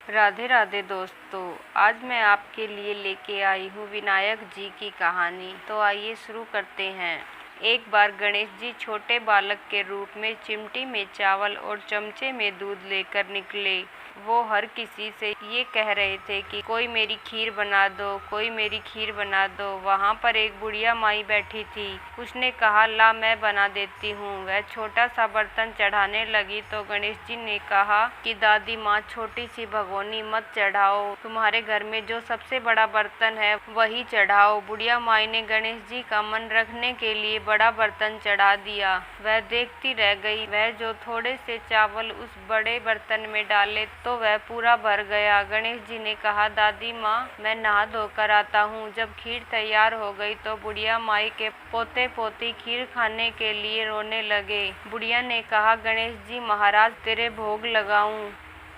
राधे राधे दोस्तों, आज मैं आपके लिए लेके आई हूँ विनायक जी की कहानी। तो आइए शुरू करते हैं। एक बार गणेश जी छोटे बालक के रूप में चिमटी में चावल और चमचे में दूध लेकर निकले। वो हर किसी से ये कह रहे थे कि कोई मेरी खीर बना दो, कोई मेरी खीर बना दो। वहाँ पर एक बुढ़िया माई बैठी थी। उसने कहा, ला मैं बना देती हूँ। वह छोटा सा बर्तन चढ़ाने लगी तो गणेश जी ने कहा कि दादी माँ, छोटी सी भगोनी मत चढ़ाओ, तुम्हारे घर में जो सबसे बड़ा बर्तन है वही चढ़ाओ। बुढ़िया माई ने गणेश जी का मन रखने के लिए बड़ा बर्तन चढ़ा दिया। वह देखती रह गई। वह जो थोड़े से चावल उस बड़े बर्तन में डाले तो वह पूरा भर गया। गणेश जी ने कहा, दादी माँ, मैं नहा धोकर आता हूँ। जब खीर तैयार हो गई तो बुढ़िया माई के पोते पोती खीर खाने के लिए रोने लगे। बुढ़िया ने कहा, गणेश जी महाराज, तेरे भोग लगाऊं,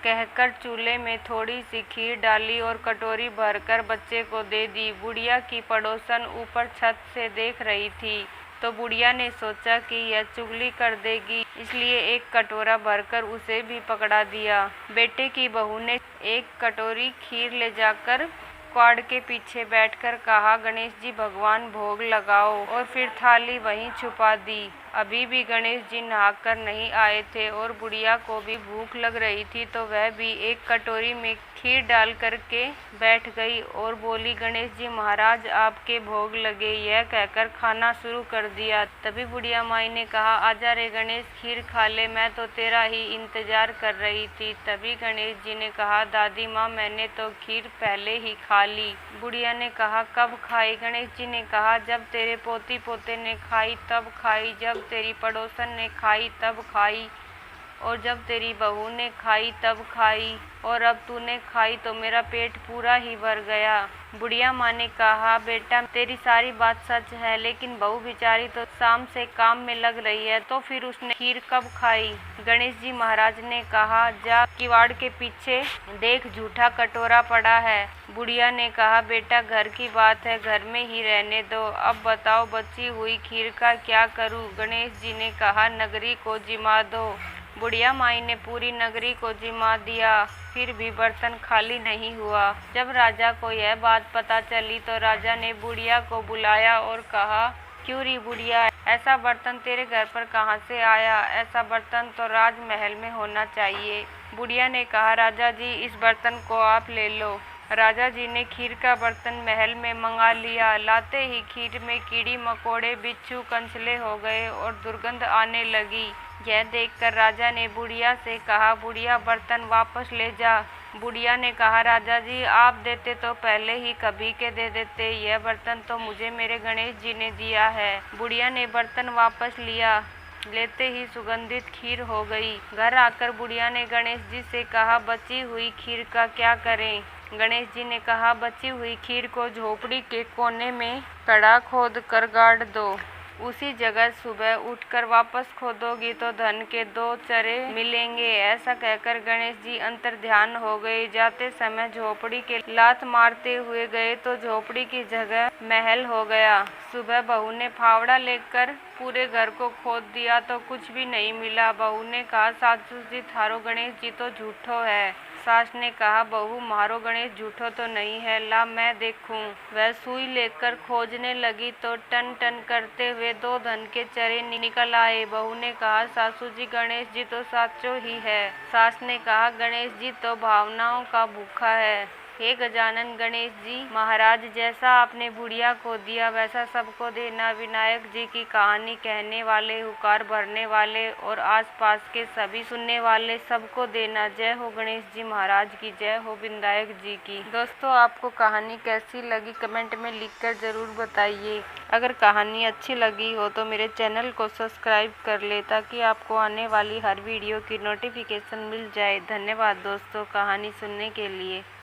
कहकर चूल्हे में थोड़ी सी खीर डाली और कटोरी भरकर बच्चे को दे दी। बुढ़िया की पड़ोसन ऊपर छत से देख रही थी तो बुढ़िया ने सोचा कि यह चुगली कर देगी, इसलिए एक कटोरा भरकर उसे भी पकड़ा दिया। बेटे की बहू ने एक कटोरी खीर ले जाकर क्वाड के पीछे बैठकर कहा, गणेश जी भगवान भोग लगाओ, और फिर थाली वहीं छुपा दी। अभी भी गणेश जी नहाकर नहीं आए थे और बुढ़िया को भी भूख लग रही थी तो वह भी एक कटोरी में खीर डाल करके बैठ गई और बोली, गणेश जी महाराज आपके भोग लगे। यह कहकर खाना शुरू कर दिया। तभी बुढ़िया माई ने कहा, आजा रे गणेश, खीर खा ले, मैं तो तेरा ही इंतजार कर रही थी। तभी गणेश जी ने कहा, दादी माँ, मैंने तो खीर पहले ही खा ली। बुढ़िया ने कहा, कब खाई? गणेश जी ने कहा, जब तेरे पोती पोते ने खाई तब खाई, जब तेरी पड़ोसन ने खाई तब खाई, और जब तेरी बहू ने खाई तब खाई, और अब तूने खाई तो मेरा पेट पूरा ही भर गया। बुढ़िया माँ ने कहा, बेटा तेरी सारी बात सच है, लेकिन बहू बेचारी तो शाम से काम में लग रही है, तो फिर उसने खीर कब खाई? गणेश जी महाराज ने कहा, जा किवाड़ के पीछे देख, झूठा कटोरा पड़ा है। बुढ़िया ने कहा, बेटा घर की बात है, घर में ही रहने दो। अब बताओ बची हुई खीर का क्या करूं? गणेश जी ने कहा, नगरी को जिमा दो। बुढ़िया माई ने पूरी नगरी को जिमा दिया, फिर भी बर्तन खाली नहीं हुआ। जब राजा को यह बात पता चली तो राजा ने बुढ़िया को बुलाया और कहा, क्यों री बुढ़िया, ऐसा बर्तन तेरे घर पर कहाँ से आया? ऐसा बर्तन तो राजमहल में होना चाहिए। बुढ़िया ने कहा, राजा जी इस बर्तन को आप ले लो। राजा जी ने खीर का बर्तन महल में मंगा लिया। लाते ही खीर में कीड़ी मकोड़े, बिच्छू, कंचले हो गए और दुर्गंध आने लगी। यह देखकर राजा ने बुढ़िया से कहा, बुढ़िया बर्तन वापस ले जा। बुढ़िया ने कहा, राजा जी आप देते तो पहले ही कभी के दे देते, यह बर्तन तो मुझे मेरे गणेश जी ने दिया है। बुढ़िया ने बर्तन वापस लिया, लेते ही सुगंधित खीर हो गई। घर आकर बुढ़िया ने गणेश जी से कहा, बची हुई खीर का क्या करें? गणेश जी ने कहा, बची हुई खीर को झोपड़ी के कोने में गड्ढा खोद कर गाड़ दो। उसी जगह सुबह उठकर वापस खोदोगी तो धन के 2 चरे मिलेंगे। ऐसा कहकर गणेश जी अंतर ध्यान हो गए। जाते समय झोपड़ी के लात मारते हुए गए तो झोपड़ी की जगह महल हो गया। सुबह बहू ने फावड़ा लेकर पूरे घर को खोद दिया तो कुछ भी नहीं मिला। बहू ने कहा, सासू जी थारो गणेश जी तो झूठो है। सास ने कहा, बहू मारो गणेश झूठो तो नहीं है, ला मैं देखूं। वह सुई लेकर खोजने लगी तो टन टन करते हुए 2 धन के चरे निकल आए। बहू ने कहा, सासू जी गणेश जी तो साचो ही है। सास ने कहा, गणेश जी तो भावनाओं का भूखा है। हे गजानन गणेश जी महाराज, जैसा आपने बुढ़िया को दिया वैसा सबको देना। विनायक जी की कहानी कहने वाले, हुकार भरने वाले और आसपास के सभी सुनने वाले सबको देना। जय हो गणेश जी महाराज की, जय हो विनायक जी की। दोस्तों, आपको कहानी कैसी लगी कमेंट में लिखकर ज़रूर बताइए। अगर कहानी अच्छी लगी हो तो मेरे चैनल को सब्सक्राइब कर ले ताकि आपको आने वाली हर वीडियो की नोटिफिकेशन मिल जाए। धन्यवाद दोस्तों कहानी सुनने के लिए।